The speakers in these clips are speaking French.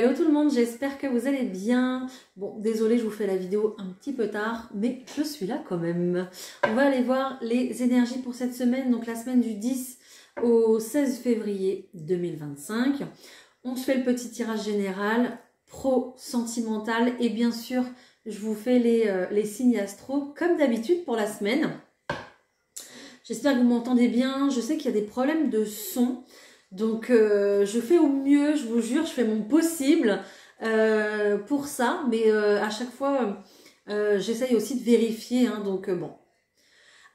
Hello tout le monde, j'espère que vous allez bien. Bon, désolé, je vous fais la vidéo un petit peu tard, mais je suis là quand même. On va aller voir les énergies pour cette semaine, donc la semaine du 10 au 16 février 2025. On se fait le petit tirage général, pro-sentimental, et bien sûr, je vous fais les signes astro comme d'habitude pour la semaine. J'espère que vous m'entendez bien. Je sais qu'il y a des problèmes de son. Donc, je fais au mieux, je vous jure, je fais mon possible pour ça. Mais à chaque fois, j'essaye aussi de vérifier. Hein, donc, bon.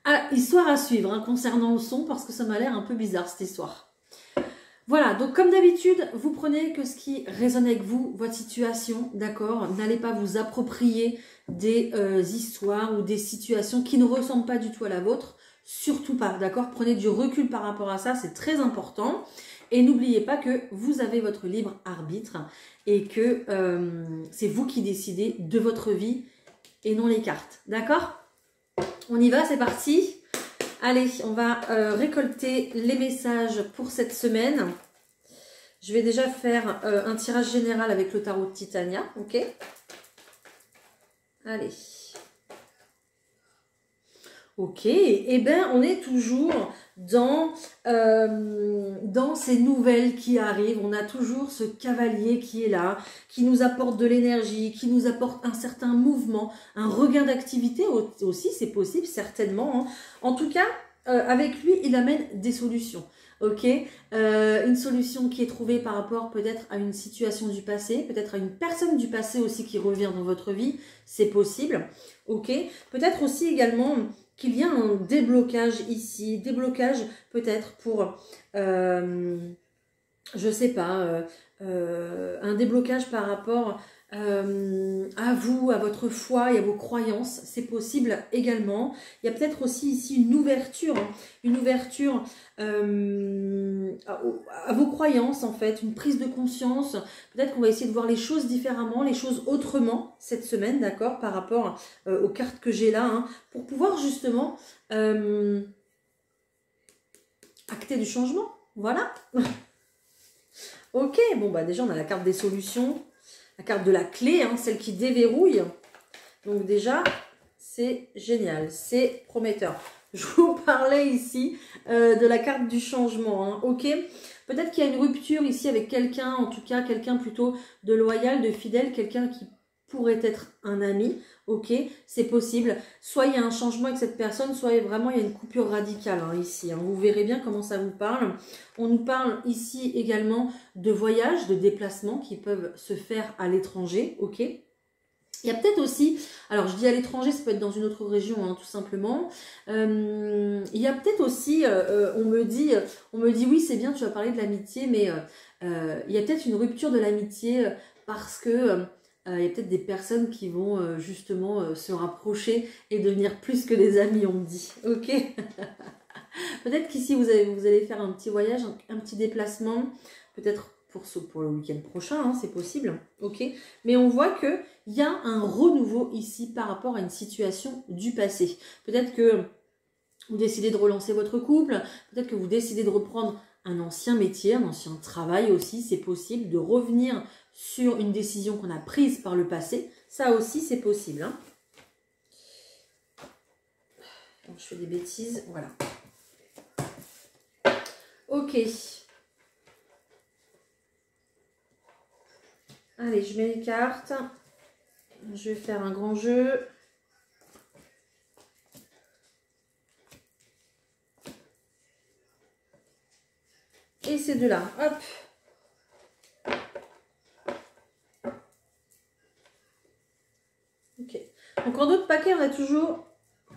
Ah, histoire à suivre hein, concernant le son, parce que ça m'a l'air un peu bizarre, cette histoire. Voilà, donc comme d'habitude, vous prenez que ce qui résonne avec vous, votre situation, d'accord? N'allez pas vous approprier des histoires ou des situations qui ne ressemblent pas du tout à la vôtre. Surtout pas, d'accord? Prenez du recul par rapport à ça, c'est très important. Et n'oubliez pas que vous avez votre libre arbitre et que c'est vous qui décidez de votre vie et non les cartes, d'accord? On y va, c'est parti. Allez, on va récolter les messages pour cette semaine. Je vais déjà faire un tirage général avec le tarot de Titania, ok? Allez. Ok, et bien on est toujours dans ces nouvelles qui arrivent. On a toujours ce cavalier qui est là, qui nous apporte de l'énergie, qui nous apporte un certain mouvement, un regain d'activité aussi, c'est possible, certainement. Hein. En tout cas, avec lui, il amène des solutions. Ok, une solution qui est trouvée par rapport peut-être à une situation du passé, peut-être à une personne du passé aussi qui revient dans votre vie, c'est possible. Ok, peut-être aussi également qu'il y a un déblocage ici, déblocage peut-être pour, je sais pas, un déblocage par rapport à vous, à votre foi et à vos croyances, c'est possible également. Il y a peut-être aussi ici une ouverture à vos croyances en fait, une prise de conscience. Peut-être qu'on va essayer de voir les choses différemment, les choses autrement cette semaine, d'accord, par rapport aux cartes que j'ai là, hein, pour pouvoir justement acter du changement. Voilà. Ok, bon bah déjà on a la carte des solutions. La carte de la clé, hein, celle qui déverrouille. Donc déjà, c'est génial, c'est prometteur. Je vous parlais ici de la carte du changement, hein, ok? Peut-être qu'il y a une rupture ici avec quelqu'un, en tout cas quelqu'un plutôt de loyal, de fidèle, quelqu'un qui pourrait être un ami, ok? C'est possible. Soit il y a un changement avec cette personne, soit vraiment il y a une coupure radicale hein, ici. Hein. Vous verrez bien comment ça vous parle. On nous parle ici également de voyages, de déplacements qui peuvent se faire à l'étranger, ok? Il y a peut-être aussi, alors je dis à l'étranger, ça peut être dans une autre région, hein, tout simplement. Il y a peut-être aussi, on me dit oui c'est bien, tu vas parler de l'amitié, mais il y a peut-être une rupture de l'amitié parce que il y a peut-être des personnes qui vont justement se rapprocher et devenir plus que des amis, on me dit, ok? Peut-être qu'ici vous allez faire un petit voyage, un petit déplacement, peut-être pour le week-end prochain, hein, c'est possible, ok? Mais on voit qu'il y a un renouveau ici par rapport à une situation du passé. Peut-être que vous décidez de relancer votre couple, peut-être que vous décidez de reprendre un ancien métier, un ancien travail aussi, c'est possible, de revenir sur une décision qu'on a prise par le passé, ça aussi c'est possible. Hein. Donc, je fais des bêtises, voilà. Ok. Allez, je mets les cartes. Je vais faire un grand jeu. Et ces deux-là, hop. Ok. Donc en d'autres paquets, on a toujours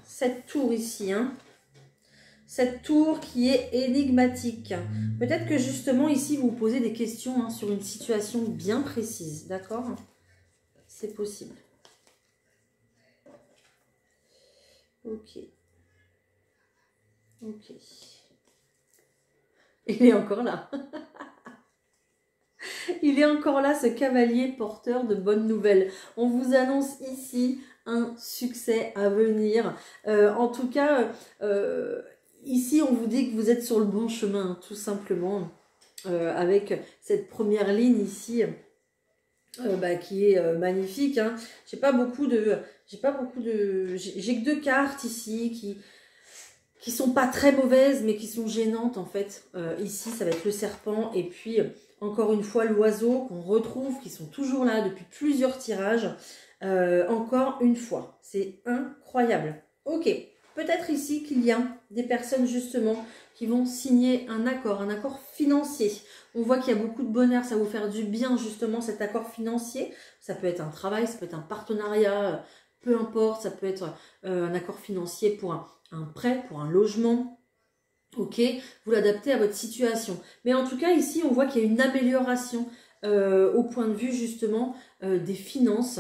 cette tour ici. Hein. Cette tour qui est énigmatique. Peut-être que justement ici, vous vous posez des questions hein, sur une situation bien précise. D'accord? C'est possible. Ok. Ok. Il est encore là. Il est encore là, ce cavalier porteur de bonnes nouvelles. On vous annonce ici un succès à venir. En tout cas, ici, on vous dit que vous êtes sur le bon chemin, tout simplement. Avec cette première ligne ici, qui est magnifique. Hein. J'ai pas beaucoup de... J'ai que 2 cartes ici qui sont pas très mauvaises, mais qui sont gênantes en fait. Ici, ça va être le serpent et puis encore une fois l'oiseau qu'on retrouve, qui sont toujours là depuis plusieurs tirages. Encore une fois, c'est incroyable. Ok, peut-être ici qu'il y a des personnes justement qui vont signer un accord financier. On voit qu'il y a beaucoup de bonheur, ça va vous faire du bien justement cet accord financier. Ça peut être un travail, ça peut être un partenariat, peu importe, ça peut être un accord financier pour un prêt, pour un logement. Ok, vous l'adaptez à votre situation. Mais en tout cas, ici, on voit qu'il y a une amélioration au point de vue justement des finances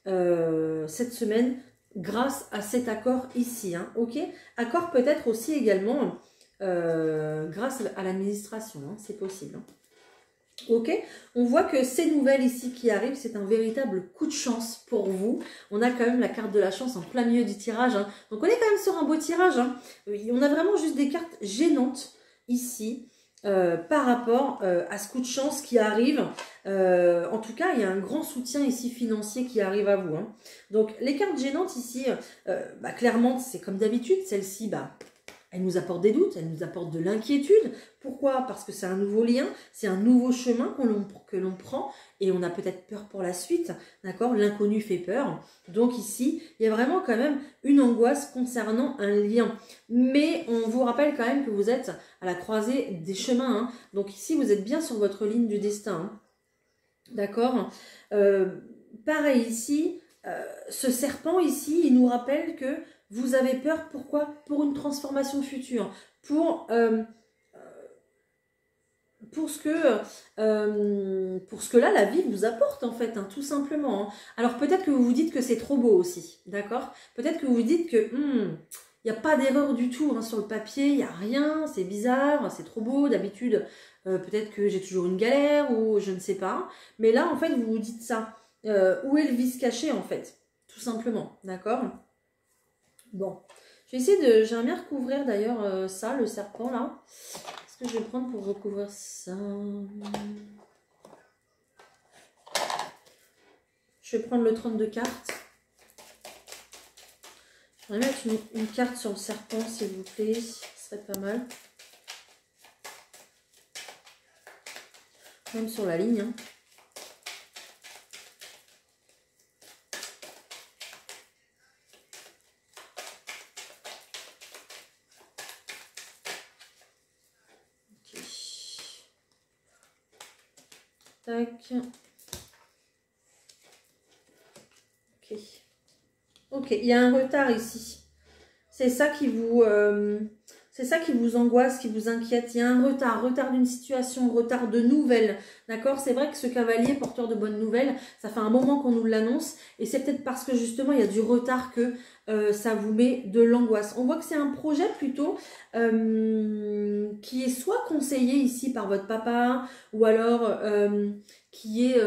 cette semaine grâce à cet accord ici. Hein, ok, accord peut-être aussi également grâce à l'administration, hein, c'est possible. Hein. Ok, on voit que ces nouvelles ici qui arrivent, c'est un véritable coup de chance pour vous. On a quand même la carte de la chance en plein milieu du tirage. Hein. Donc on est quand même sur un beau tirage. Hein. On a vraiment juste des cartes gênantes ici par rapport à ce coup de chance qui arrive. En tout cas, il y a un grand soutien ici financier qui arrive à vous. Hein. Donc les cartes gênantes ici, clairement, c'est comme d'habitude. Celle-ci, elle nous apporte des doutes, elle nous apporte de l'inquiétude. Pourquoi? Parce que c'est un nouveau lien, c'est un nouveau chemin que l'on prend et on a peut-être peur pour la suite, d'accord? L'inconnu fait peur. Donc ici, il y a vraiment quand même une angoisse concernant un lien. Mais on vous rappelle quand même que vous êtes à la croisée des chemins. Hein. Donc ici, vous êtes bien sur votre ligne du destin. Hein. D'accord? Pareil ici, ce serpent ici, il nous rappelle que vous avez peur, pourquoi? Pour une transformation future, pour ce que là, la vie vous apporte en fait, hein, tout simplement. Hein. Alors peut-être que vous vous dites que c'est trop beau aussi, d'accord? Peut-être que vous vous dites que il n'y a pas d'erreur du tout hein, sur le papier, il n'y a rien, c'est bizarre, c'est trop beau, d'habitude, peut-être que j'ai toujours une galère ou je ne sais pas. Mais là, en fait, vous vous dites ça. Où est le vice caché en fait? Tout simplement, d'accord? Bon, je vais essayer de... J'aimerais bien recouvrir d'ailleurs ça, le serpent là. Qu'est-ce que je vais prendre pour recouvrir ça? Je vais prendre le 32 cartes. Je vais mettre une carte sur le serpent, s'il vous plaît. Ce serait pas mal. Même sur la ligne. Hein. Tac. Ok, il y a un retard ici. C'est ça qui vous angoisse, qui vous inquiète. Il y a un retard d'une situation, retard de nouvelles. D'accord? C'est vrai que ce cavalier porteur de bonnes nouvelles, ça fait un moment qu'on nous l'annonce. Et c'est peut-être parce que justement, il y a du retard que ça vous met de l'angoisse. On voit que c'est un projet plutôt qui est soit conseillé ici par votre papa, ou alors qui est...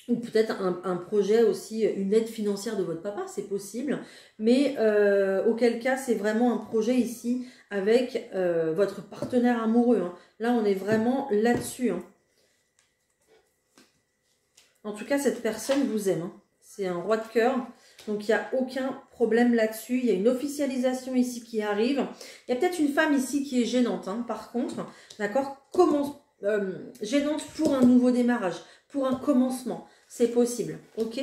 ou peut-être un projet aussi, une aide financière de votre papa, c'est possible. Mais auquel cas, c'est vraiment un projet ici avec votre partenaire amoureux. Hein. Là, on est vraiment là-dessus. Hein. En tout cas, cette personne vous aime. Hein. C'est un roi de cœur. Donc, il n'y a aucun problème là-dessus. Il y a une officialisation ici qui arrive. Il y a peut-être une femme ici qui est gênante, hein, par contre. D'accord? Gênante pour un nouveau démarrage, pour un commencement. C'est possible. Ok?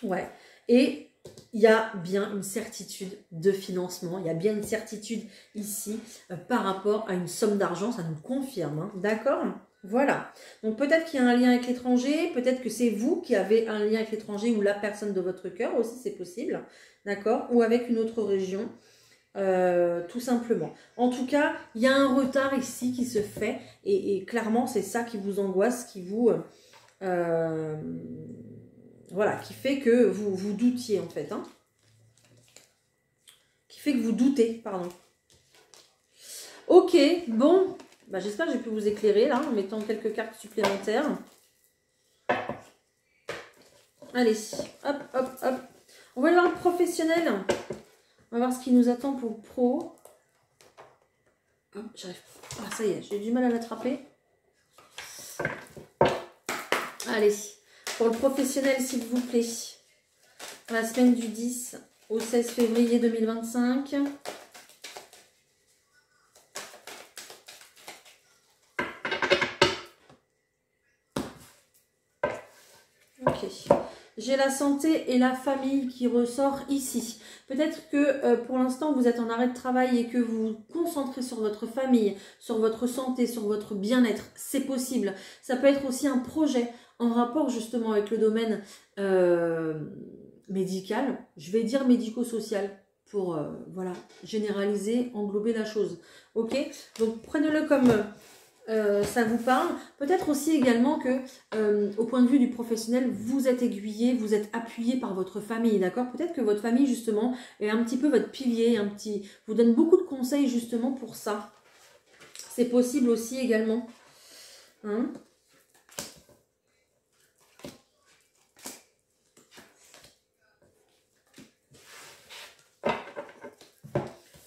Ouais. Et il y a bien une certitude de financement. Il y a bien une certitude ici par rapport à une somme d'argent. Ça nous confirme. Hein, d'accord? Voilà. Donc peut-être qu'il y a un lien avec l'étranger. Peut-être que c'est vous qui avez un lien avec l'étranger ou la personne de votre cœur aussi. C'est possible. D'accord? Ou avec une autre région. Tout simplement. En tout cas, il y a un retard ici qui se fait. Et clairement, c'est ça qui vous angoisse, qui vous... voilà, qui fait que vous doutiez en fait. Hein. Qui fait que vous doutez, pardon. Ok, bon. Bah, j'espère que j'ai pu vous éclairer là en mettant quelques cartes supplémentaires. Allez, hop, hop, hop. On va aller voir le professionnel. On va voir ce qui nous attend pour le pro. Hop, j'arrive. Ah, ça y est, j'ai du mal à l'attraper. Allez, pour le professionnel, s'il vous plaît. La semaine du 10 au 16 février 2025. Ok. J'ai la santé et la famille qui ressort ici. Peut-être que pour l'instant, vous êtes en arrêt de travail et que vous vous concentrez sur votre famille, sur votre santé, sur votre bien-être. C'est possible. Ça peut être aussi un projet en rapport justement avec le domaine médical. Je vais dire médico-social pour voilà, généraliser, englober la chose. Ok? Donc prenez-le comme... ça vous parle. Peut-être aussi également que, au point de vue du professionnel, vous êtes aiguillé, vous êtes appuyé par votre famille, d'accord? Peut-être que votre famille, justement, est un petit peu votre pilier, vous donne beaucoup de conseils, justement, pour ça. C'est possible aussi également. Hein?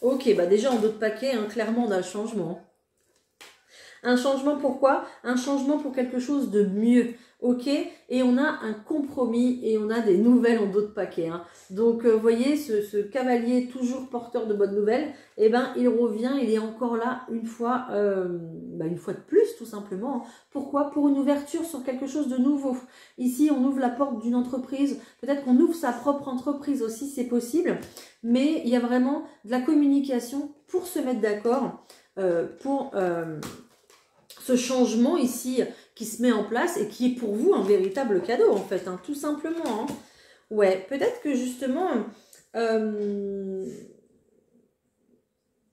Ok, bah déjà en d'autres paquets, hein, clairement on a le changement. Un changement pourquoi? Un changement pour quelque chose de mieux, ok? Et on a un compromis et on a des nouvelles en d'autres paquets. Hein. Donc, vous voyez, ce cavalier toujours porteur de bonnes nouvelles, eh ben, il revient, il est encore là une fois de plus, tout simplement. Pourquoi? Pour une ouverture sur quelque chose de nouveau. Ici, on ouvre la porte d'une entreprise. Peut-être qu'on ouvre sa propre entreprise aussi, c'est possible. Mais il y a vraiment de la communication pour se mettre d'accord, pour... ce changement ici qui se met en place et qui est pour vous un véritable cadeau en fait, hein, tout simplement. Hein. Ouais, peut-être que justement,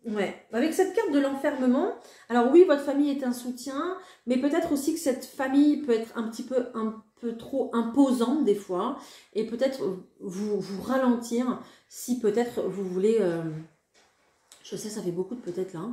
ouais, avec cette carte de l'enfermement, alors oui, votre famille est un soutien, mais peut-être aussi que cette famille peut être un peu trop imposante des fois, et peut-être vous ralentir si peut-être vous voulez, je sais ça fait beaucoup de peut-être là,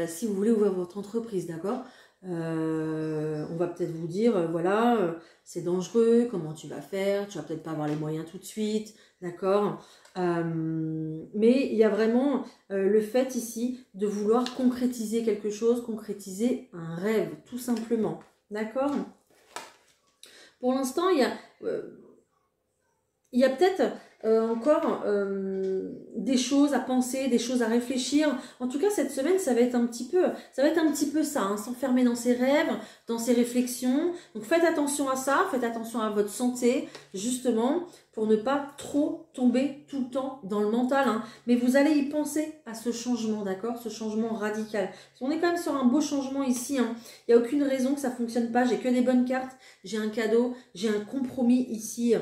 si vous voulez ouvrir votre entreprise, d'accord, on va peut-être vous dire, voilà, c'est dangereux, comment tu vas faire, tu vas peut-être pas avoir les moyens tout de suite, d'accord, mais il y a vraiment le fait ici de vouloir concrétiser quelque chose, concrétiser un rêve, tout simplement, d'accord. Pour l'instant, il y a peut-être encore des choses à penser, des choses à réfléchir. En tout cas, cette semaine, ça va être un petit peu ça, hein, s'enfermer dans ses rêves, dans ses réflexions. Donc faites attention à ça, faites attention à votre santé, justement, pour ne pas trop tomber tout le temps dans le mental. Hein. Mais vous allez y penser à ce changement, d'accord? Ce changement radical. On est quand même sur un beau changement ici. Hein. Il n'y a aucune raison que ça ne fonctionne pas. J'ai que des bonnes cartes, j'ai un cadeau, j'ai un compromis ici.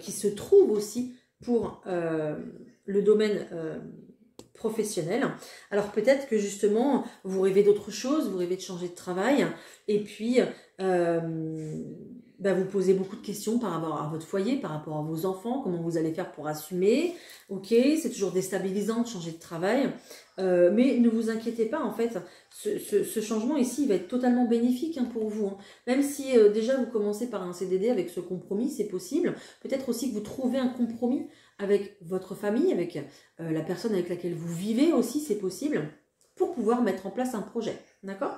Qui se trouve aussi pour le domaine professionnel. Alors peut-être que justement, vous rêvez d'autre chose, vous rêvez de changer de travail, et puis vous posez beaucoup de questions par rapport à votre foyer, par rapport à vos enfants, comment vous allez faire pour assumer. Ok, c'est toujours déstabilisant de changer de travail, mais ne vous inquiétez pas, en fait, ce changement ici, il va être totalement bénéfique hein, pour vous. Hein. Même si déjà vous commencez par un CDD avec ce compromis, c'est possible. Peut-être aussi que vous trouvez un compromis avec votre famille, avec la personne avec laquelle vous vivez aussi, c'est possible, pour pouvoir mettre en place un projet. D'accord ?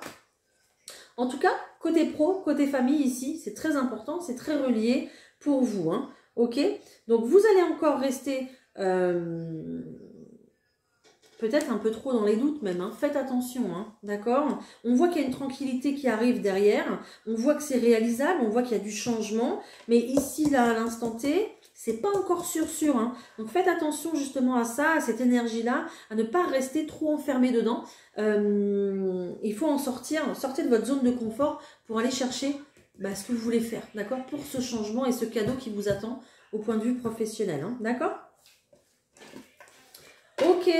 En tout cas, côté pro, côté famille ici, c'est très important, c'est très relié pour vous. Hein. Ok ? Donc vous allez encore rester... peut-être un peu trop dans les doutes même, hein. Faites attention, hein. D'accord? On voit qu'il y a une tranquillité qui arrive derrière, on voit que c'est réalisable, on voit qu'il y a du changement, mais ici, là, à l'instant T, c'est pas encore sûr. Hein. Donc faites attention justement à ça, à cette énergie-là, à ne pas rester trop enfermé dedans. Il faut en sortir, sortez de votre zone de confort pour aller chercher ce que vous voulez faire, d'accord? Pour ce changement et ce cadeau qui vous attend au point de vue professionnel, hein. D'accord? Ok.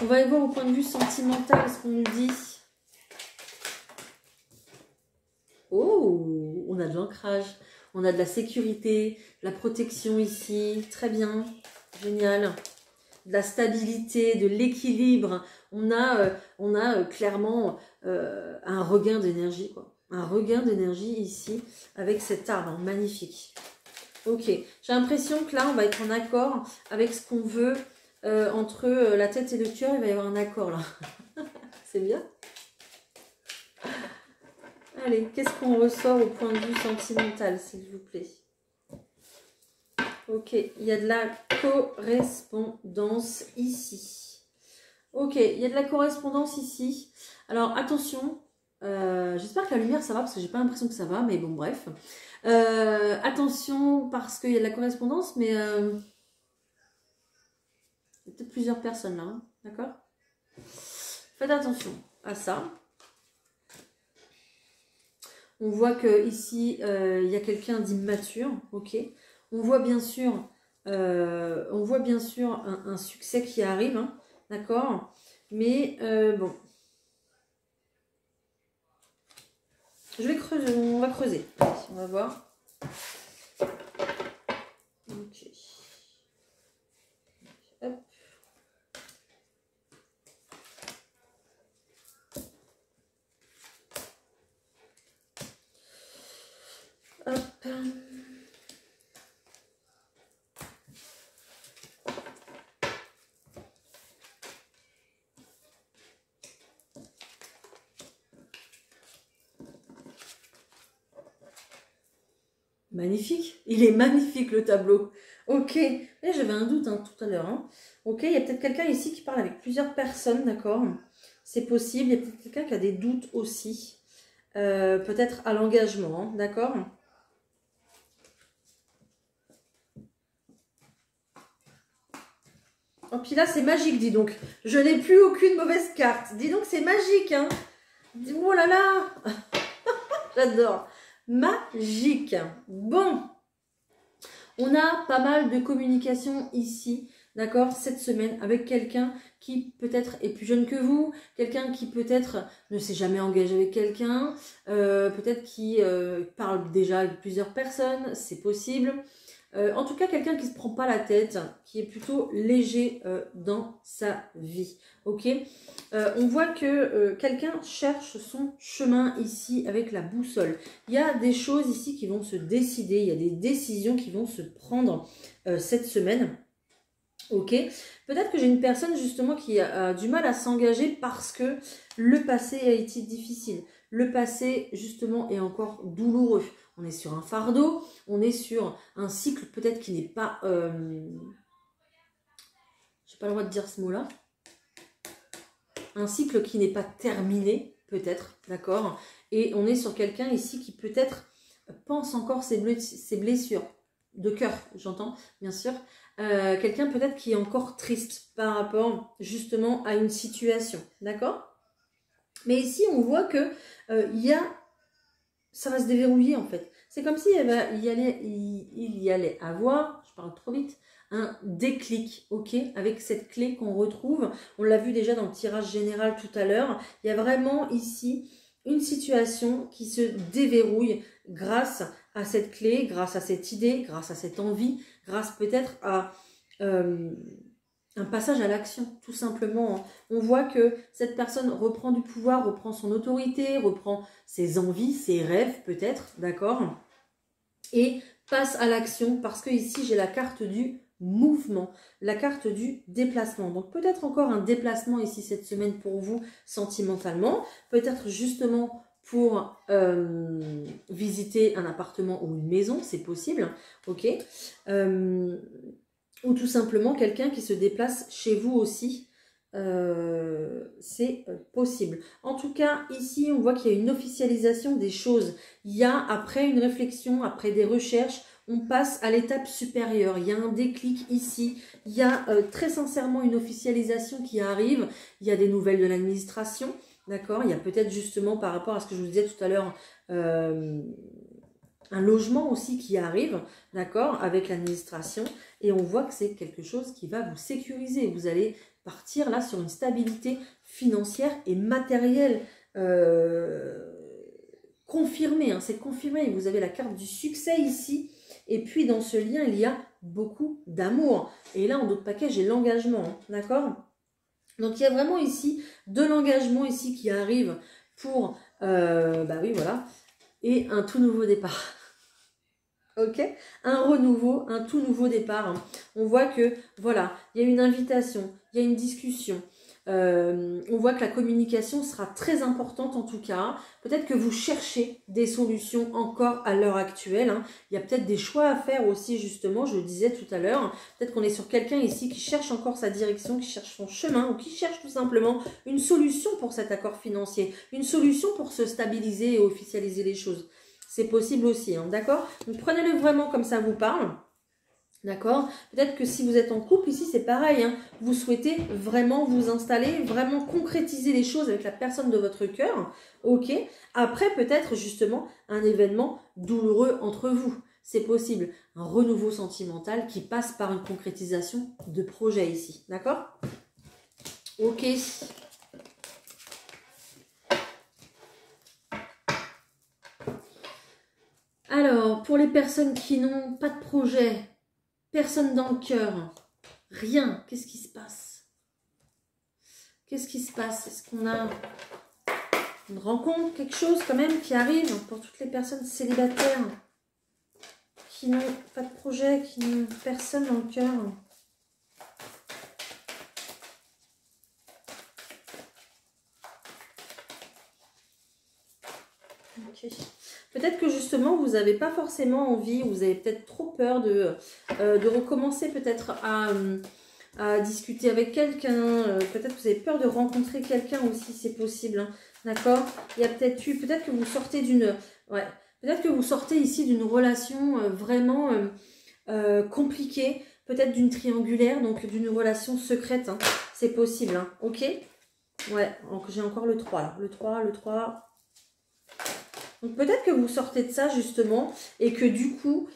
On va aller voir au point de vue sentimental ce qu'on nous dit. Oh, on a de l'ancrage, on a de la sécurité, de la protection ici. Très bien, génial. De la stabilité, de l'équilibre. On a clairement un regain d'énergie, quoi. Un regain d'énergie ici avec cet arbre magnifique. Ok, j'ai l'impression que là, on va être en accord avec ce qu'on veut. Entre la tête et le cœur, il va y avoir un accord là. C'est bien. Allez, qu'est-ce qu'on ressort au point de vue sentimental, s'il vous plaît? Ok, il y a de la correspondance ici. Ok, il y a de la correspondance ici. Alors, attention, j'espère que la lumière, ça va, parce que j'ai pas l'impression que ça va, mais bon, bref. Attention, parce qu'il y a de la correspondance, mais... il y a peut-être plusieurs personnes là, hein, d'accord? Faites attention à ça. On voit que ici il y a quelqu'un d'immature, ok. On voit bien sûr un succès qui arrive, hein, d'accord. Mais bon, je vais creuser, on va creuser. Allez, on va voir. Ok. Hop. Hop. Magnifique, il est magnifique le tableau. Ok, j'avais un doute hein, tout à l'heure. Hein. Ok, il y a peut-être quelqu'un ici qui parle avec plusieurs personnes, d'accord? C'est possible, il y a peut-être quelqu'un qui a des doutes aussi. Peut-être à l'engagement, hein, d'accord? Oh, puis là, c'est magique, dis donc. Je n'ai plus aucune mauvaise carte. Dis donc, c'est magique, hein? Oh là là. J'adore. Magique. Bon. On a pas mal de communication ici, d'accord, cette semaine, avec quelqu'un qui peut-être est plus jeune que vous, quelqu'un qui peut-être ne s'est jamais engagé avec quelqu'un, peut-être qui parle déjà avec plusieurs personnes, c'est possible. En tout cas, quelqu'un qui ne se prend pas la tête, qui est plutôt léger dans sa vie. Ok, on voit que quelqu'un cherche son chemin ici avec la boussole. Il y a des choses ici qui vont se décider, il y a des décisions qui vont se prendre cette semaine. Ok, peut-être que j'ai une personne justement qui a du mal à s'engager parce que le passé a été difficile. Le passé justement est encore douloureux. On est sur un fardeau, on est sur un cycle peut-être qui n'est pas... j'ai pas le droit de dire ce mot-là. Un cycle qui n'est pas terminé, peut-être, d'accord? Et on est sur quelqu'un ici qui peut-être pense encore ses blessures de cœur, j'entends, bien sûr. Quelqu'un peut-être qui est encore triste par rapport justement à une situation, d'accord? Mais ici, on voit que ça va se déverrouiller en fait. C'est comme s'il y allait avoir, je parle trop vite, un déclic, ok, avec cette clé qu'on retrouve. On l'a vu déjà dans le tirage général tout à l'heure. Il y a vraiment ici une situation qui se déverrouille grâce à cette clé, grâce à cette idée, grâce à cette envie, grâce peut-être à un passage à l'action, tout simplement. On voit que cette personne reprend du pouvoir, reprend son autorité, reprend ses envies, ses rêves peut-être, d'accord? Et passe à l'action parce que ici j'ai la carte du mouvement, la carte du déplacement. Donc peut-être encore un déplacement ici cette semaine pour vous sentimentalement, peut-être justement pour visiter un appartement ou une maison, c'est possible, ok, ou tout simplement quelqu'un qui se déplace chez vous aussi, c'est possible. En tout cas, ici, on voit qu'il y a une officialisation des choses. Il y a, après une réflexion, après des recherches, on passe à l'étape supérieure. Il y a un déclic ici. Il y a très sincèrement une officialisation qui arrive. Il y a des nouvelles de l'administration. D'accord? Il y a peut-être justement par rapport à ce que je vous disais tout à l'heure, un logement aussi qui arrive, d'accord, avec l'administration. Et on voit que c'est quelque chose qui va vous sécuriser. Vous allez partir là sur une stabilité financière et matérielle confirmée. Hein, c'est confirmé. Vous avez la carte du succès ici. Et puis dans ce lien, il y a beaucoup d'amour. Et là, en d'autres paquets, j'ai l'engagement. Hein, d'accord? Donc, il y a vraiment ici de l'engagement ici qui arrive pour, bah oui, voilà, et un tout nouveau départ. Ok, un renouveau, un tout nouveau départ. On voit que, voilà, il y a une invitation, il y a une discussion. On voit que la communication sera très importante en tout cas. Peut-être que vous cherchez des solutions encore à l'heure actuelle. Hein. Il y a peut-être des choix à faire aussi justement, je le disais tout à l'heure. Peut-être qu'on est sur quelqu'un ici qui cherche encore sa direction, qui cherche son chemin ou qui cherche tout simplement une solution pour cet accord financier. Une solution pour se stabiliser et officialiser les choses. C'est possible aussi, hein, d'accord? Donc prenez-le vraiment comme ça vous parle. D'accord? Peut-être que si vous êtes en couple, ici c'est pareil, hein, vous souhaitez vraiment vous installer, vraiment concrétiser les choses avec la personne de votre cœur, ok? Après peut-être justement un événement douloureux entre vous, c'est possible. Un renouveau sentimental qui passe par une concrétisation de projet ici, d'accord? Ok. Alors, pour les personnes qui n'ont pas de projet, personne dans le cœur, rien. Qu'est-ce qui se passe? Qu'est-ce qui se passe? Est-ce qu'on a une rencontre, quelque chose quand même qui arrive pour toutes les personnes célibataires qui n'ont pas de projet, qui n'ont personne dans le cœur? Ok. Peut-être que justement vous n'avez pas forcément envie, ou vous avez peut-être trop peur de recommencer peut-être à discuter avec quelqu'un. Peut-être que vous avez peur de rencontrer quelqu'un aussi, c'est possible. Hein. D'accord? Il y a peut-être eu, peut-être que vous sortez d'une... Ouais, peut-être que vous sortez ici d'une relation vraiment compliquée, peut-être d'une triangulaire, donc d'une relation secrète. Hein. C'est possible, hein. Ok? Ouais, donc j'ai encore le 3 là. Le 3... Donc peut-être que vous sortez de ça justement et que du coup,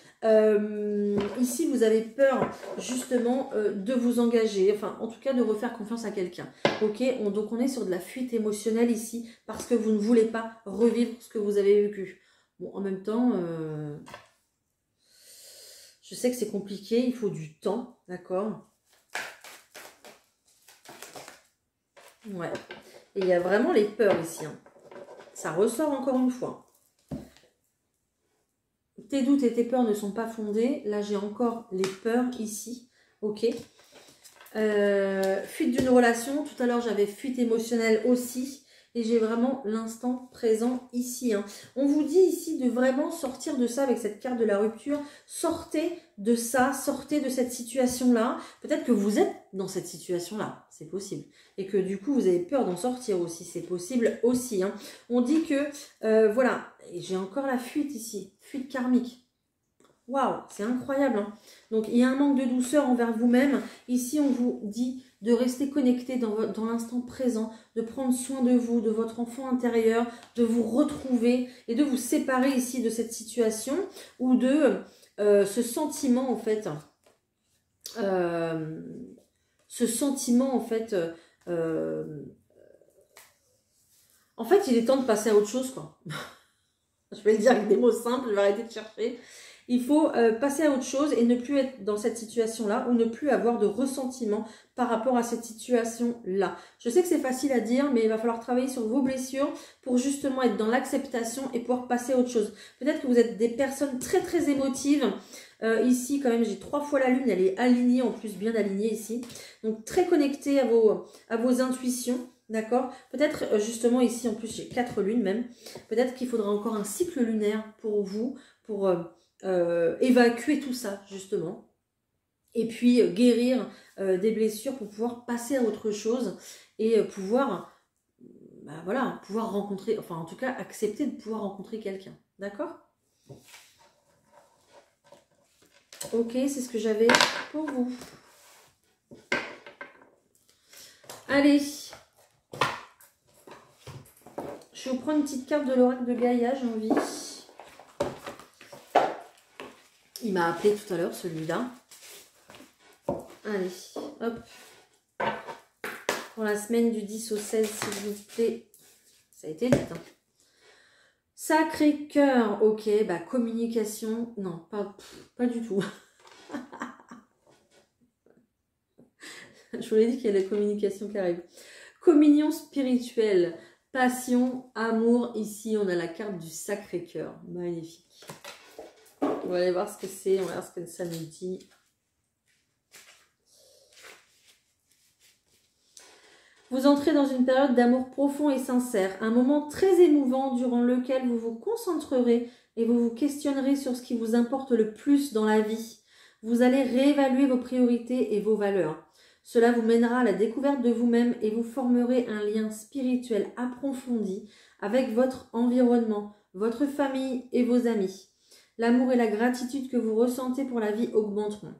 ici vous avez peur justement de vous engager, enfin en tout cas de refaire confiance à quelqu'un. Ok, donc on est sur de la fuite émotionnelle ici parce que vous ne voulez pas revivre ce que vous avez vécu. Bon, en même temps, je sais que c'est compliqué, il faut du temps, d'accord? Ouais, et il y a vraiment les peurs ici. Hein. Ça ressort encore une fois. Tes doutes et tes peurs ne sont pas fondés. Là, j'ai encore les peurs ici. Ok. Fuite d'une relation. Tout à l'heure, j'avais fuite émotionnelle aussi. Et j'ai vraiment l'instant présent ici. Hein. On vous dit ici de vraiment sortir de ça avec cette carte de la rupture. Sortez de ça, sortez de cette situation-là. Peut-être que vous êtes dans cette situation-là, c'est possible. Et que du coup, vous avez peur d'en sortir aussi, c'est possible aussi. Hein. On dit que, voilà, et j'ai encore la fuite ici, fuite karmique. Waouh, c'est incroyable. Hein. Donc, il y a un manque de douceur envers vous-même. Ici, on vous dit de rester connecté dans l'instant présent, de prendre soin de vous, de votre enfant intérieur, de vous retrouver et de vous séparer ici de cette situation ou de ce sentiment, en fait, en fait, il est temps de passer à autre chose, quoi. Je vais le dire avec des mots simples, je vais arrêter de chercher. Il faut passer à autre chose et ne plus être dans cette situation-là ou ne plus avoir de ressentiment par rapport à cette situation-là. Je sais que c'est facile à dire, mais il va falloir travailler sur vos blessures pour justement être dans l'acceptation et pouvoir passer à autre chose. Peut-être que vous êtes des personnes très très émotives. Ici, quand même, j'ai 3 fois la lune, elle est alignée, en plus bien alignée ici. Donc, très connectée à vos intuitions. D'accord? Peut-être justement ici, en plus, j'ai 4 lunes même. Peut-être qu'il faudra encore un cycle lunaire pour vous, pour évacuer tout ça, justement. Et puis, guérir des blessures pour pouvoir passer à autre chose et pouvoir, bah, voilà, pouvoir rencontrer, enfin, en tout cas, accepter de pouvoir rencontrer quelqu'un. D'accord? Ok, c'est ce que j'avais pour vous. Allez. Je vais vous prendre une petite carte de l'oracle de Gaïa, j'ai envie. Il m'a appelé tout à l'heure, celui-là. Allez, hop. Pour la semaine du 10 au 16, s'il vous plaît. Ça a été vite. Hein. Sacré-Cœur, ok. Bah, communication, non, pas du tout. Je vous l'ai dit qu'il y a la communication qui arrive. Communion spirituelle. Passion, amour, ici on a la carte du Sacré-Cœur, magnifique. On va aller voir ce que c'est, on va voir ce que ça nous dit. Vous entrez dans une période d'amour profond et sincère, un moment très émouvant durant lequel vous vous concentrerez et vous vous questionnerez sur ce qui vous importe le plus dans la vie. Vous allez réévaluer vos priorités et vos valeurs. Cela vous mènera à la découverte de vous-même et vous formerez un lien spirituel approfondi avec votre environnement, votre famille et vos amis. L'amour et la gratitude que vous ressentez pour la vie augmenteront.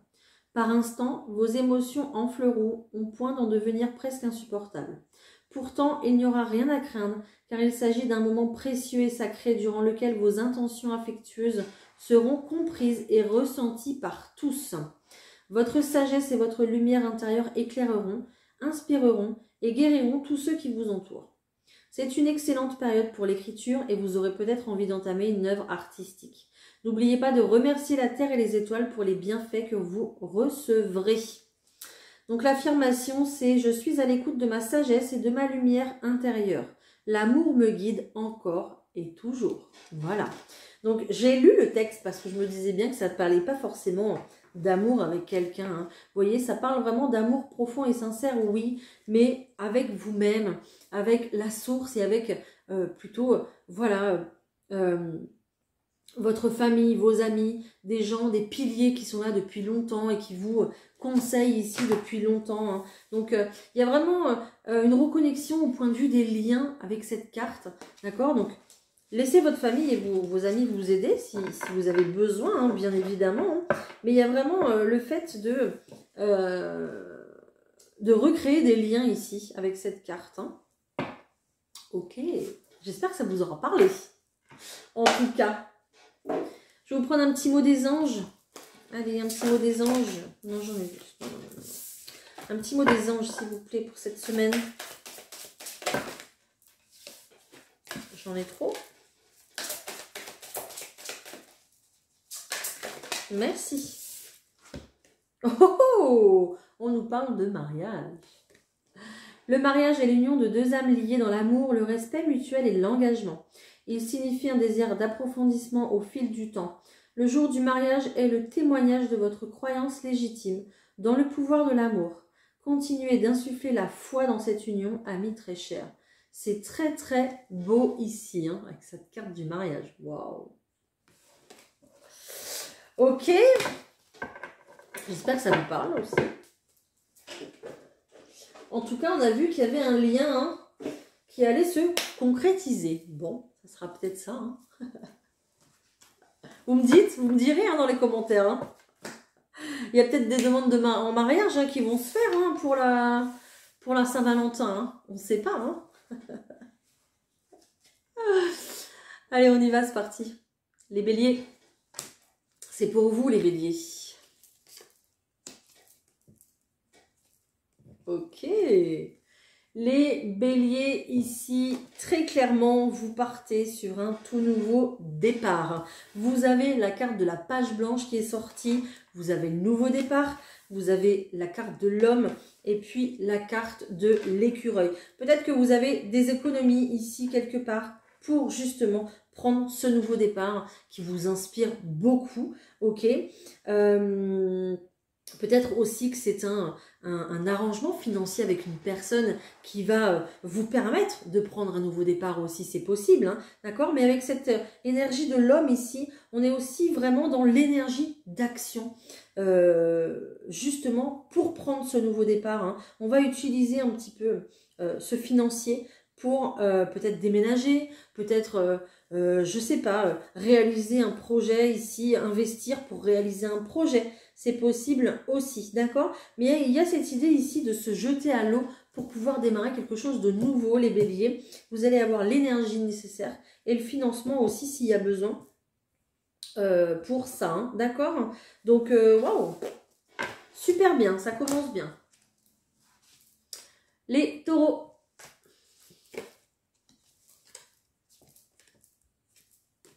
Par instants, vos émotions enfleront au point d'en devenir presque insupportables. Pourtant, il n'y aura rien à craindre, car il s'agit d'un moment précieux et sacré durant lequel vos intentions affectueuses seront comprises et ressenties par tous. Votre sagesse et votre lumière intérieure éclaireront, inspireront et guériront tous ceux qui vous entourent. C'est une excellente période pour l'écriture et vous aurez peut-être envie d'entamer une œuvre artistique. N'oubliez pas de remercier la Terre et les étoiles pour les bienfaits que vous recevrez. Donc l'affirmation, c'est « Je suis à l'écoute de ma sagesse et de ma lumière intérieure. L'amour me guide encore et toujours. » Voilà. Donc j'ai lu le texte parce que je me disais bien que ça ne parlait pas forcément d'amour avec quelqu'un. Hein. Vous voyez, ça parle vraiment d'amour profond et sincère, oui, mais avec vous-même, avec la source et avec plutôt, voilà... votre famille, vos amis, des gens, des piliers qui sont là depuis longtemps et qui vous conseillent ici depuis longtemps. Hein. Donc, il y a vraiment une reconnexion au point de vue des liens avec cette carte. D'accord? Donc, laissez votre famille et vos amis vous aider si vous avez besoin, hein, bien évidemment. Hein. Mais il y a vraiment le fait de recréer des liens ici avec cette carte. Hein. Ok. J'espère que ça vous aura parlé. En tout cas. Je vais vous prendre un petit mot des anges. Allez, un petit mot des anges. Non, j'en ai juste. Non. Un petit mot des anges, s'il vous plaît, pour cette semaine. J'en ai trop. Merci. Oh, on nous parle de mariage. Le mariage est l'union de deux âmes liées dans l'amour, le respect mutuel et l'engagement. Il signifie un désir d'approfondissement au fil du temps. Le jour du mariage est le témoignage de votre croyance légitime dans le pouvoir de l'amour. Continuez d'insuffler la foi dans cette union, amis très chers. C'est très très beau ici, hein, avec cette carte du mariage. Waouh! Ok. J'espère que ça vous parle aussi. En tout cas, on a vu qu'il y avait un lien hein, qui allait se concrétiser. Bon, ça sera peut-être ça. Hein. Vous me direz hein, dans les commentaires. Hein. Il y a peut-être des demandes en mariage hein, qui vont se faire hein, pour la Saint-Valentin. Hein. On ne sait pas. Hein. Allez, on y va, c'est parti. Les béliers. C'est pour vous, les béliers. Ok. Les béliers, ici, très clairement, vous partez sur un tout nouveau départ. Vous avez la carte de la page blanche qui est sortie. Vous avez le nouveau départ. Vous avez la carte de l'homme et puis la carte de l'écureuil. Peut-être que vous avez des économies ici quelque part pour justement prendre ce nouveau départ qui vous inspire beaucoup. Ok. Peut-être aussi que c'est un arrangement financier avec une personne qui va vous permettre de prendre un nouveau départ aussi, c'est possible, hein, d'accord? Mais avec cette énergie de l'homme ici, on est aussi vraiment dans l'énergie d'action, justement pour prendre ce nouveau départ. Hein. On va utiliser un petit peu ce financier pour peut-être déménager, peut-être, je sais pas, réaliser un projet ici, investir pour réaliser un projet. C'est possible aussi, d'accord? Mais il y a cette idée ici de se jeter à l'eau pour pouvoir démarrer quelque chose de nouveau, les béliers. Vous allez avoir l'énergie nécessaire et le financement aussi s'il y a besoin pour ça, hein, d'accord? Donc, waouh! Super bien, ça commence bien. Les taureaux.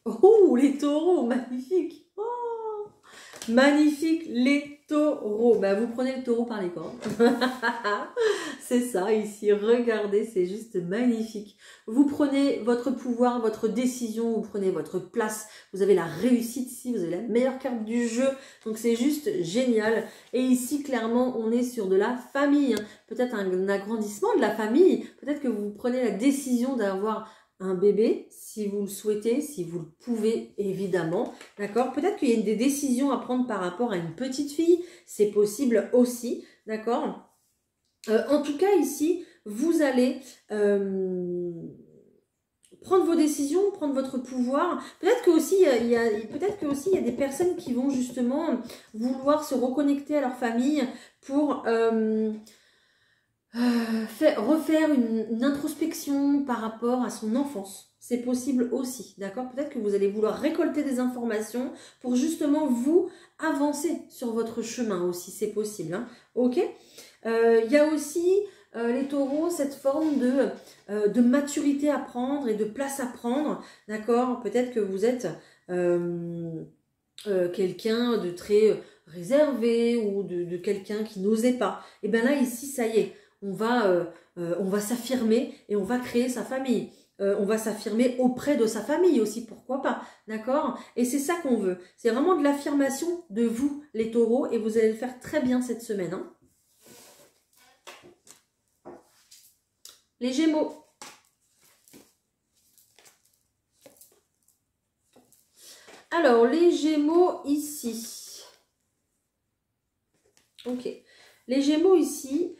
Oh, les taureaux, magnifique! Oh, Magnifique les taureaux. Bah, vous prenez le taureau par les cornes. C'est ça ici. Regardez, c'est juste magnifique. Vous prenez votre pouvoir, votre décision, vous prenez votre place. Vous avez la réussite ici, vous avez la meilleure carte du jeu. Donc c'est juste génial. Et ici, clairement, on est sur de la famille. Peut-être un agrandissement de la famille. Peut-être que vous prenez la décision d'avoir un bébé, si vous le souhaitez, si vous le pouvez, évidemment, d'accord? Peut-être qu'il y a des décisions à prendre par rapport à une petite fille, c'est possible aussi, d'accord? En tout cas, ici, vous allez prendre vos décisions, prendre votre pouvoir. Peut-être que aussi, peut-être que aussi, il y a des personnes qui vont justement vouloir se reconnecter à leur famille pour... refaire une introspection par rapport à son enfance. C'est possible aussi, d'accord? Peut-être que vous allez vouloir récolter des informations pour justement vous avancer sur votre chemin aussi, c'est possible, hein? Ok? Il y a aussi, les taureaux, cette forme de maturité à prendre et de place à prendre, d'accord? Peut-être que vous êtes quelqu'un de très réservé ou de quelqu'un qui n'osait pas. Et bien là, ici, ça y est. On va s'affirmer et on va créer sa famille. On va s'affirmer auprès de sa famille aussi, pourquoi pas, d'accord? Et c'est ça qu'on veut. C'est vraiment de l'affirmation de vous, les taureaux, et vous allez le faire très bien cette semaine, hein. Les Gémeaux. Alors, les Gémeaux ici. Ok. Les Gémeaux ici...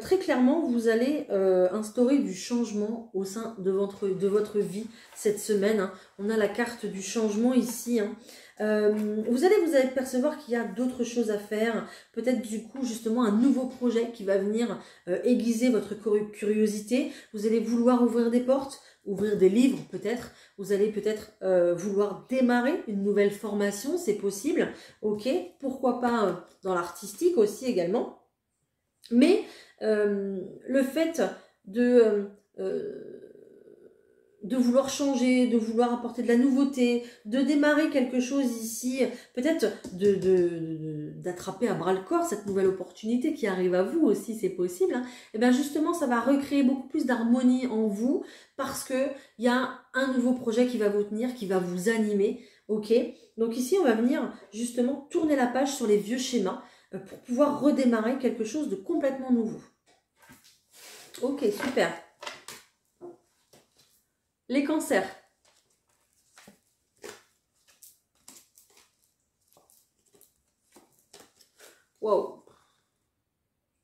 très clairement, vous allez instaurer du changement au sein de votre vie cette semaine, hein. On a la carte du changement ici, hein. Vous allez vous apercevoir qu'il y a d'autres choses à faire. Peut-être du coup justement un nouveau projet qui va venir aiguiser votre curiosité. Vous allez vouloir ouvrir des portes, ouvrir des livres peut-être. Vous allez peut-être vouloir démarrer une nouvelle formation, c'est possible. Ok, pourquoi pas dans l'artistique aussi également. Mais le fait de vouloir changer, de vouloir apporter de la nouveauté, de démarrer quelque chose ici, peut-être d'attraper à bras-le-corps cette nouvelle opportunité qui arrive à vous aussi, c'est possible, hein. Et bien justement, ça va recréer beaucoup plus d'harmonie en vous parce qu'il y a un nouveau projet qui va vous tenir, qui va vous animer, ok? Donc ici, on va venir justement tourner la page sur les vieux schémas pour pouvoir redémarrer quelque chose de complètement nouveau. Ok, super. Les cancers. Wow.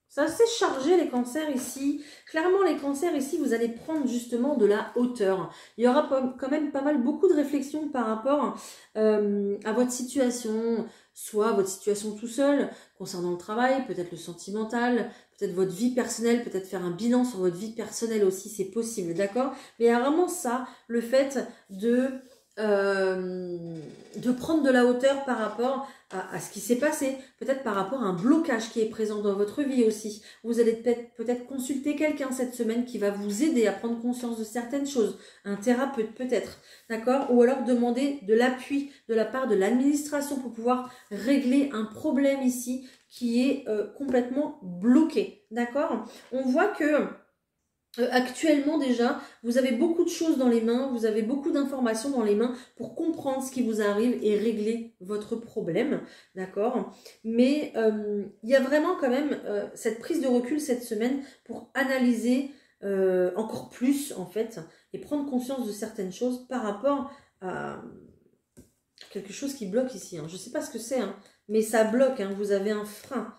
C'est assez chargé les cancers ici. Clairement, les cancers ici, vous allez prendre justement de la hauteur. Il y aura quand même beaucoup de réflexions par rapport à votre situation, soit votre situation tout seul, concernant le travail, peut-être le sentimental, peut-être votre vie personnelle, peut-être faire un bilan sur votre vie personnelle aussi, c'est possible, d'accord? Mais il y a vraiment ça, le fait de prendre de la hauteur par rapport à ce qui s'est passé, peut-être par rapport à un blocage qui est présent dans votre vie aussi. Vous allez peut-être consulter quelqu'un cette semaine qui va vous aider à prendre conscience de certaines choses, un thérapeute peut-être, d'accord? Ou alors demander de l'appui de la part de l'administration pour pouvoir régler un problème ici qui est complètement bloqué, d'accord? On voit que actuellement déjà, vous avez beaucoup de choses dans les mains, vous avez beaucoup d'informations dans les mains pour comprendre ce qui vous arrive et régler votre problème, d'accord? Mais il y a vraiment quand même cette prise de recul cette semaine pour analyser encore plus en fait et prendre conscience de certaines choses par rapport à quelque chose qui bloque ici, hein. Je ne sais pas ce que c'est, hein, mais ça bloque, hein, vous avez un frein.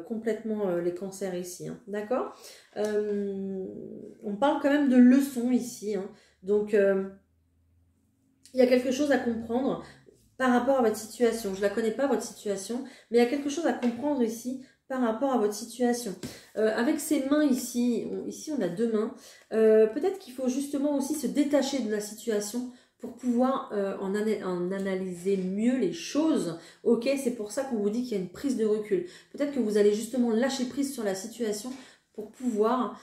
Complètement les cancers ici, hein, d'accord? On parle quand même de leçons ici, hein, donc il y a quelque chose à comprendre par rapport à votre situation. Je ne la connais pas, votre situation, mais il y a quelque chose à comprendre ici par rapport à votre situation. Avec ces mains ici, ici on a deux mains, peut-être qu'il faut justement aussi se détacher de la situation pour pouvoir en analyser mieux les choses. Ok, c'est pour ça qu'on vous dit qu'il y a une prise de recul. Peut-être que vous allez justement lâcher prise sur la situation pour pouvoir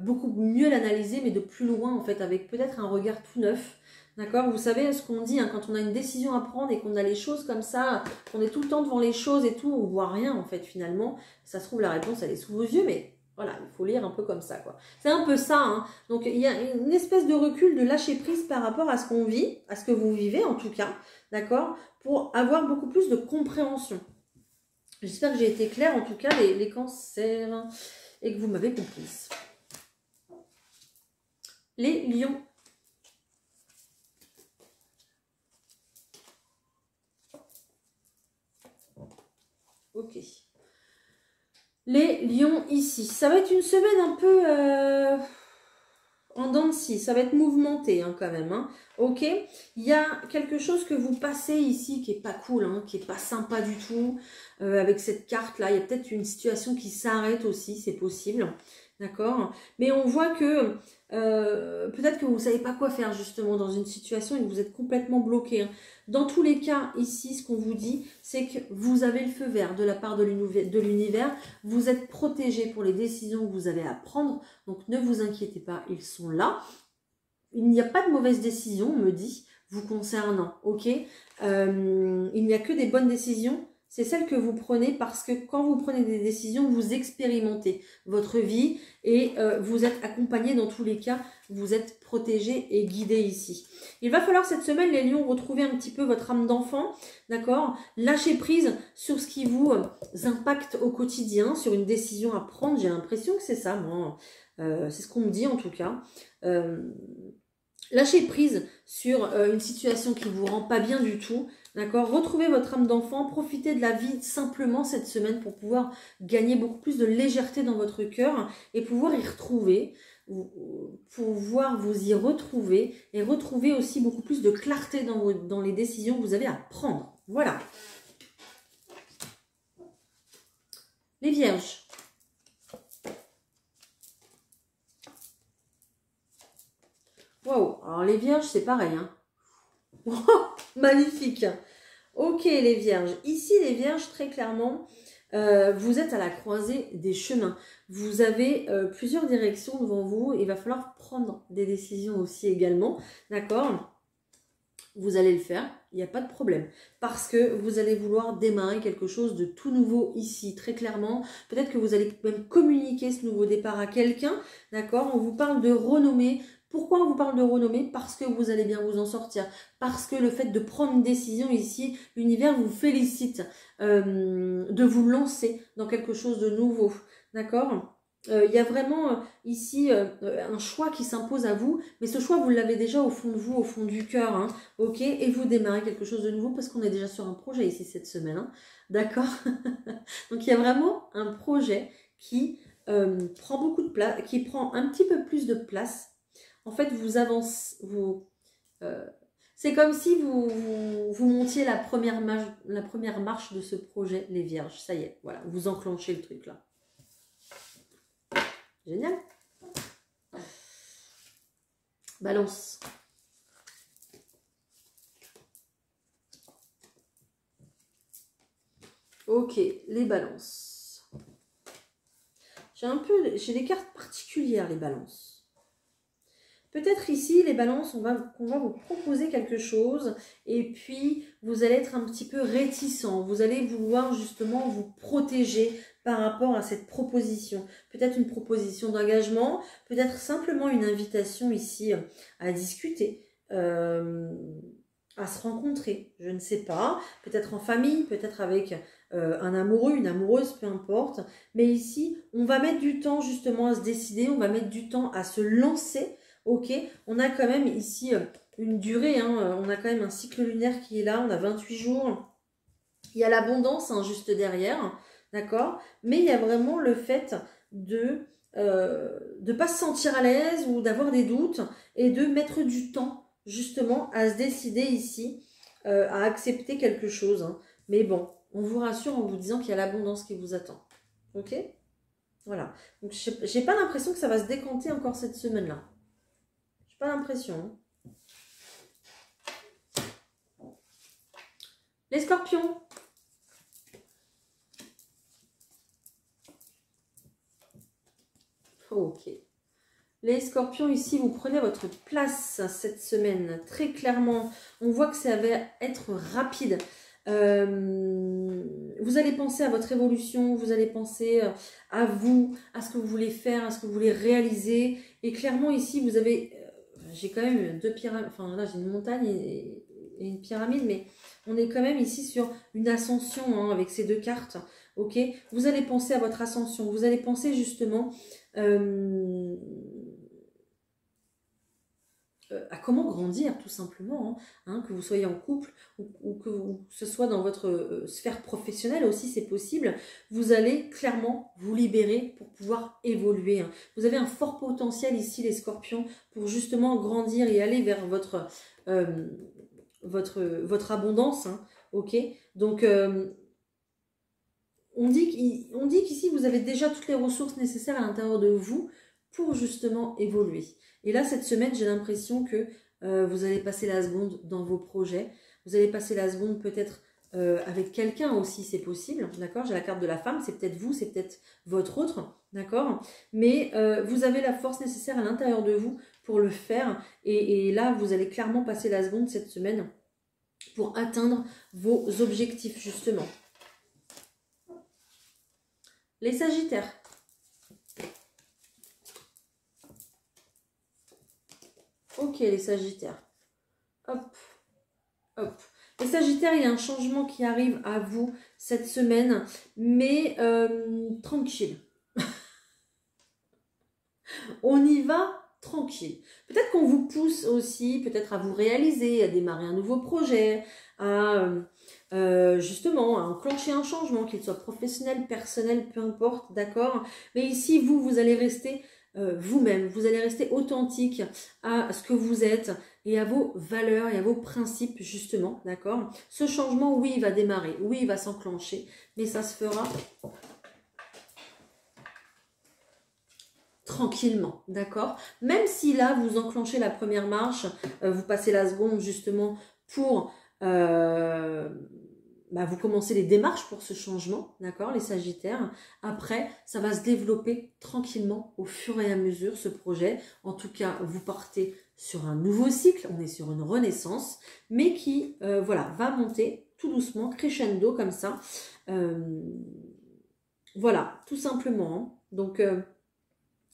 beaucoup mieux l'analyser, mais de plus loin en fait, avec peut-être un regard tout neuf, D'accord? Vous savez ce qu'on dit, hein, quand on a une décision à prendre et qu'on a les choses comme ça, qu'on est tout le temps devant les choses et tout, on voit rien en fait finalement. Ça se trouve la réponse elle est sous vos yeux, mais voilà, il faut lire un peu comme ça quoi. C'est un peu ça, hein. Donc il y a une espèce de recul, de lâcher prise par rapport à ce qu'on vit, à ce que vous vivez en tout cas, d'accord? Pour avoir beaucoup plus de compréhension. J'espère que j'ai été claire en tout cas les cancers et que vous m'avez comprise. Les lions. Ok. Les lions ici. Ça va être une semaine un peu en dents de scie. Ça va être mouvementé hein, quand même. Hein. Ok. Il y a quelque chose que vous passez ici qui est pas cool, hein, qui est pas sympa du tout. Avec cette carte là, il y a peut-être une situation qui s'arrête aussi, c'est possible. D'accord? Mais on voit que peut-être que vous ne savez pas quoi faire justement dans une situation et que vous êtes complètement bloqué. Hein. Dans tous les cas, ici, ce qu'on vous dit, c'est que vous avez le feu vert de la part de l'univers. Vous êtes protégé pour les décisions que vous avez à prendre. Donc ne vous inquiétez pas, ils sont là. Il n'y a pas de mauvaise décision, on me dit, vous concernant. Ok, il n'y a que des bonnes décisions. C'est celle que vous prenez parce que quand vous prenez des décisions, vous expérimentez votre vie et vous êtes accompagné dans tous les cas, vous êtes protégé et guidé ici. Il va falloir cette semaine, les lions, retrouver un petit peu votre âme d'enfant, d'accord? Lâcher prise sur ce qui vous impacte au quotidien, sur une décision à prendre. J'ai l'impression que c'est ça, moi. C'est ce qu'on me dit en tout cas. Lâchez prise sur une situation qui ne vous rend pas bien du tout. D'accord? Retrouvez votre âme d'enfant, profitez de la vie simplement cette semaine pour pouvoir gagner beaucoup plus de légèreté dans votre cœur et pouvoir y retrouver, pouvoir vous y retrouver et retrouver aussi beaucoup plus de clarté dans les décisions que vous avez à prendre. Voilà. Les vierges. Waouh, alors les vierges, c'est pareil. Hein. Wow, magnifique. Ok, les vierges. Ici, les vierges, très clairement, vous êtes à la croisée des chemins. Vous avez plusieurs directions devant vous. Il va falloir prendre des décisions aussi également. D'accord? Vous allez le faire, il n'y a pas de problème. Parce que vous allez vouloir démarrer quelque chose de tout nouveau ici, très clairement. Peut-être que vous allez même communiquer ce nouveau départ à quelqu'un. D'accord? On vous parle de renommée. Pourquoi on vous parle de renommée? Parce que vous allez bien vous en sortir. Parce que le fait de prendre une décision ici, l'univers vous félicite de vous lancer dans quelque chose de nouveau. D'accord? Il y a vraiment ici un choix qui s'impose à vous, mais ce choix, vous l'avez déjà au fond de vous, au fond du cœur. Hein, ok? Et vous démarrez quelque chose de nouveau parce qu'on est déjà sur un projet ici cette semaine. Hein, d'accord? Donc il y a vraiment un projet qui prend beaucoup de place, qui prend un petit peu plus de place. En fait, vous avancez, c'est comme si vous montiez la première marche de ce projet, les vierges. Ça y est, voilà, vous enclenchez le truc là. Génial. Balance. Ok, les balances. J'ai des cartes particulières, les balances. Peut-être ici, les balances, on va vous proposer quelque chose et puis vous allez être un petit peu réticent. Vous allez vouloir justement vous protéger par rapport à cette proposition. Peut-être une proposition d'engagement, peut-être simplement une invitation ici à discuter, à se rencontrer, je ne sais pas. Peut-être en famille, peut-être avec un amoureux, une amoureuse, peu importe. Mais ici, on va mettre du temps justement à se décider, on va mettre du temps à se lancer. Ok, on a quand même ici une durée, hein, on a quand même un cycle lunaire qui est là, on a 28 jours. Il y a l'abondance hein, juste derrière, d'accord? Mais il y a vraiment le fait de ne pas se sentir à l'aise ou d'avoir des doutes et de mettre du temps justement à se décider ici, à accepter quelque chose. Hein. Mais bon, on vous rassure en vous disant qu'il y a l'abondance qui vous attend. Ok? Voilà. Donc, j'ai pas l'impression que ça va se décanter encore cette semaine-là. Pas l'impression. Les scorpions. Ok. Les scorpions, ici, vous prenez votre place cette semaine. Très clairement, on voit que ça va être rapide. Vous allez penser à votre évolution, vous allez penser à vous, à ce que vous voulez faire, à ce que vous voulez réaliser. Et clairement, ici, vous avez... j'ai quand même deux pyramides, enfin là, j'ai une montagne et une pyramide, mais on est quand même ici sur une ascension hein, avec ces deux cartes. Ok, vous allez penser à votre ascension, vous allez penser justement... à comment grandir tout simplement, hein, que vous soyez en couple ou que ce soit dans votre sphère professionnelle aussi c'est possible, vous allez clairement vous libérer pour pouvoir évoluer. Hein. Vous avez un fort potentiel ici les scorpions pour justement grandir et aller vers votre abondance, hein, ok. Donc on dit qu'ici vous avez déjà toutes les ressources nécessaires à l'intérieur de vous pour justement évoluer. Et là, cette semaine, j'ai l'impression que vous allez passer la seconde dans vos projets. Vous allez passer la seconde peut-être avec quelqu'un aussi, c'est possible, d'accord? J'ai la carte de la femme, c'est peut-être vous, c'est peut-être votre autre, d'accord? Mais vous avez la force nécessaire à l'intérieur de vous pour le faire. Et là, vous allez clairement passer la seconde cette semaine pour atteindre vos objectifs, justement. Les Sagittaires. Ok, les Sagittaires. Hop, hop. Les Sagittaires, il y a un changement qui arrive à vous cette semaine, mais tranquille. On y va tranquille. Peut-être qu'on vous pousse aussi, peut-être à vous réaliser, à démarrer un nouveau projet, à justement à enclencher un changement, qu'il soit professionnel, personnel, peu importe, d'accord? Mais ici, vous allez rester vous-même, vous allez rester authentique à ce que vous êtes et à vos valeurs et à vos principes, justement, d'accord? Ce changement, oui, il va démarrer, oui, il va s'enclencher, mais ça se fera tranquillement, d'accord? Même si là, vous enclenchez la première marche, vous passez la seconde, justement, pour... vous commencez les démarches pour ce changement, d'accord, les Sagittaires. Après, ça va se développer tranquillement au fur et à mesure, ce projet. En tout cas, vous partez sur un nouveau cycle, on est sur une renaissance, mais qui, voilà, va monter tout doucement, crescendo, comme ça. Voilà, tout simplement. Hein. Donc,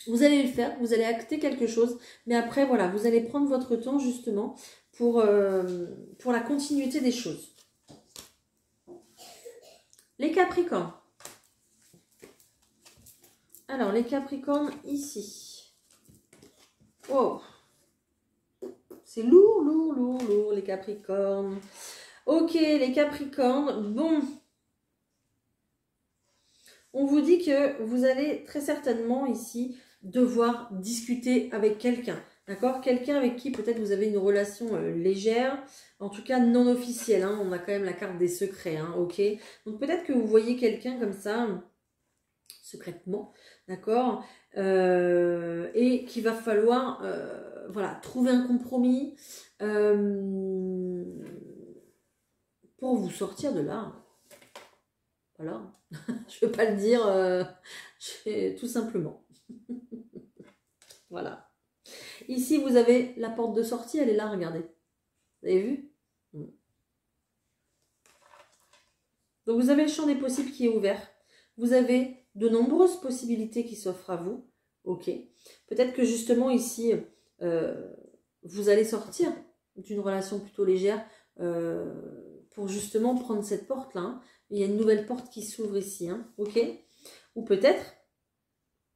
vous allez le faire, vous allez acter quelque chose, mais après, voilà, vous allez prendre votre temps, justement, pour la continuité des choses. Les Capricornes. Alors, les Capricornes, ici. Oh, c'est lourd, lourd, lourd, lourd, les Capricornes. Ok, les Capricornes, bon. On vous dit que vous allez très certainement, ici, devoir discuter avec quelqu'un. D'accord? Quelqu'un avec qui peut-être vous avez une relation légère, en tout cas non officielle. Hein, on a quand même la carte des secrets, hein, ok? Donc peut-être que vous voyez quelqu'un comme ça, secrètement, d'accord, et qu'il va falloir voilà, trouver un compromis pour vous sortir de là. Voilà, je ne veux pas le dire tout simplement. Voilà. Ici, vous avez la porte de sortie, elle est là, regardez. Vous avez vu? Donc, vous avez le champ des possibles qui est ouvert. Vous avez de nombreuses possibilités qui s'offrent à vous. Ok. Peut-être que justement ici, vous allez sortir d'une relation plutôt légère pour justement prendre cette porte-là. Hein. Il y a une nouvelle porte qui s'ouvre ici. Hein. Ok. Ou peut-être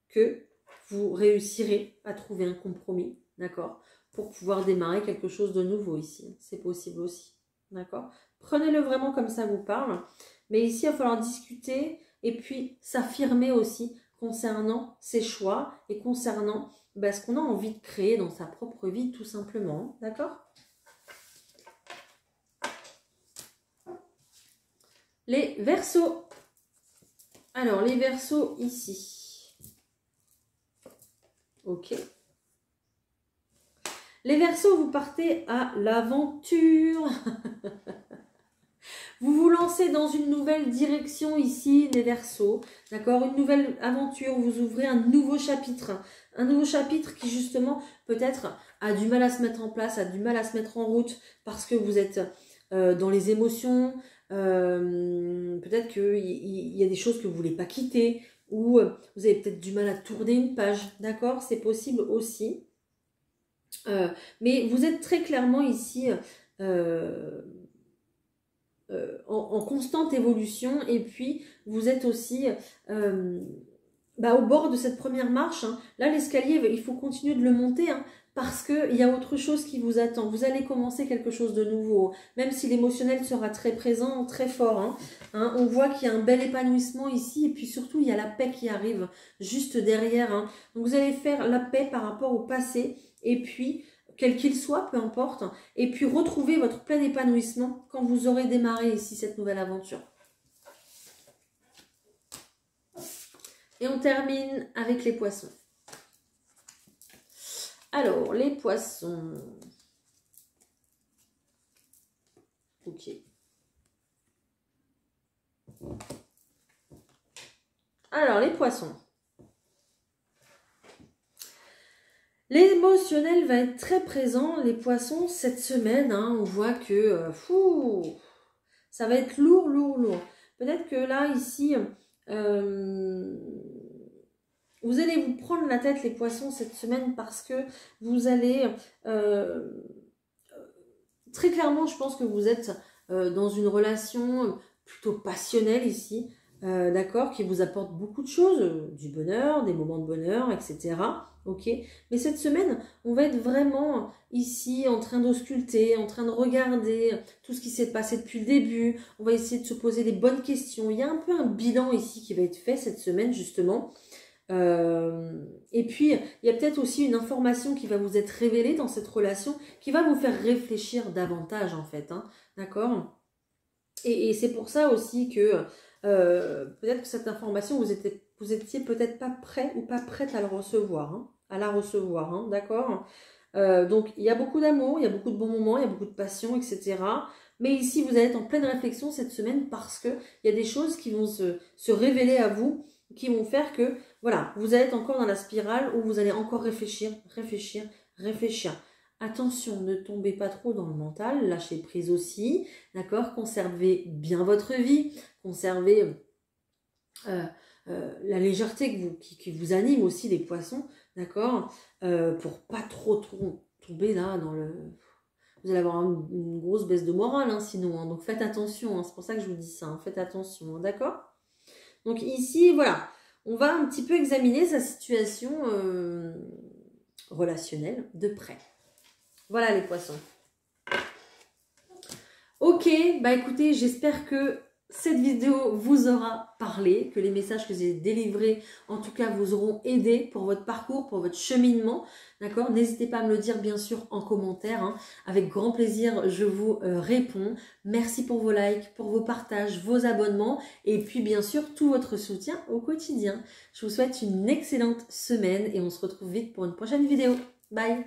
que vous réussirez à trouver un compromis, d'accord, pour pouvoir démarrer quelque chose de nouveau ici. C'est possible aussi, d'accord. Prenez-le vraiment comme ça vous parle. Mais ici, il va falloir discuter et puis s'affirmer aussi concernant ses choix et concernant ce qu'on a envie de créer dans sa propre vie, tout simplement, d'accord. Les Verseaux. Alors, les Verseaux ici. Ok. Les Verseaux, vous partez à l'aventure. Vous vous lancez dans une nouvelle direction ici, les Verseaux, d'accord? Une nouvelle aventure, vous ouvrez un nouveau chapitre. Un nouveau chapitre qui justement peut-être a du mal à se mettre en place, a du mal à se mettre en route parce que vous êtes dans les émotions. Peut-être qu'il y a des choses que vous ne voulez pas quitter ou vous avez peut-être du mal à tourner une page, d'accord? C'est possible aussi. Mais vous êtes très clairement ici en constante évolution et puis vous êtes aussi au bord de cette première marche. Hein. Là, l'escalier, il faut continuer de le monter hein, parce qu'il y a autre chose qui vous attend. Vous allez commencer quelque chose de nouveau, même si l'émotionnel sera très présent, très fort. Hein. Hein, on voit qu'il y a un bel épanouissement ici et puis surtout, il y a la paix qui arrive juste derrière. Hein. Donc, vous allez faire la paix par rapport au passé et puis quel qu'il soit, peu importe, et puis retrouver votre plein épanouissement quand vous aurez démarré ici cette nouvelle aventure. Et on termine avec les poissons. Alors, les poissons. Ok. Alors, les poissons. L'émotionnel va être très présent, les poissons, cette semaine. Hein, on voit que ça va être lourd, lourd, lourd. Peut-être que là, ici, vous allez vous prendre la tête, les poissons, cette semaine parce que vous allez... très clairement, je pense que vous êtes dans une relation plutôt passionnelle ici. D'accord, qui vous apporte beaucoup de choses, du bonheur, des moments de bonheur, etc. Ok, mais cette semaine, on va être vraiment ici en train d'ausculter, en train de regarder tout ce qui s'est passé depuis le début. On va essayer de se poser les bonnes questions. Il y a un peu un bilan ici qui va être fait cette semaine, justement. Et puis, il y a peut-être aussi une information qui va vous être révélée dans cette relation qui va vous faire réfléchir davantage, en fait. Hein, d'accord ? Et c'est pour ça aussi que peut-être que cette information, vous étiez peut-être pas prêt ou pas prête à le recevoir, hein, à la recevoir, hein, d'accord? Donc, il y a beaucoup d'amour, il y a beaucoup de bons moments, il y a beaucoup de passion, etc. Mais ici, vous allez être en pleine réflexion cette semaine parce qu'il y a des choses qui vont se révéler à vous, qui vont faire que, voilà, vous allez être encore dans la spirale où vous allez encore réfléchir, réfléchir, réfléchir. Attention, ne tombez pas trop dans le mental, lâchez prise aussi, d'accord? Conservez bien votre vie, conservez la légèreté qui vous anime aussi, les poissons, d'accord? Pour pas trop tomber là dans le... Vous allez avoir une grosse baisse de morale, hein, sinon, hein, donc faites attention, hein, c'est pour ça que je vous dis ça, hein, faites attention, hein, d'accord? Donc ici, voilà, on va un petit peu examiner sa situation relationnelle de près. Voilà les poissons. Ok, bah écoutez, j'espère que cette vidéo vous aura parlé, que les messages que j'ai délivrés, en tout cas, vous auront aidé pour votre parcours, pour votre cheminement. D'accord? N'hésitez pas à me le dire, bien sûr, en commentaire. Hein. Avec grand plaisir, je vous réponds. Merci pour vos likes, pour vos partages, vos abonnements et puis, bien sûr, tout votre soutien au quotidien. Je vous souhaite une excellente semaine et on se retrouve vite pour une prochaine vidéo. Bye!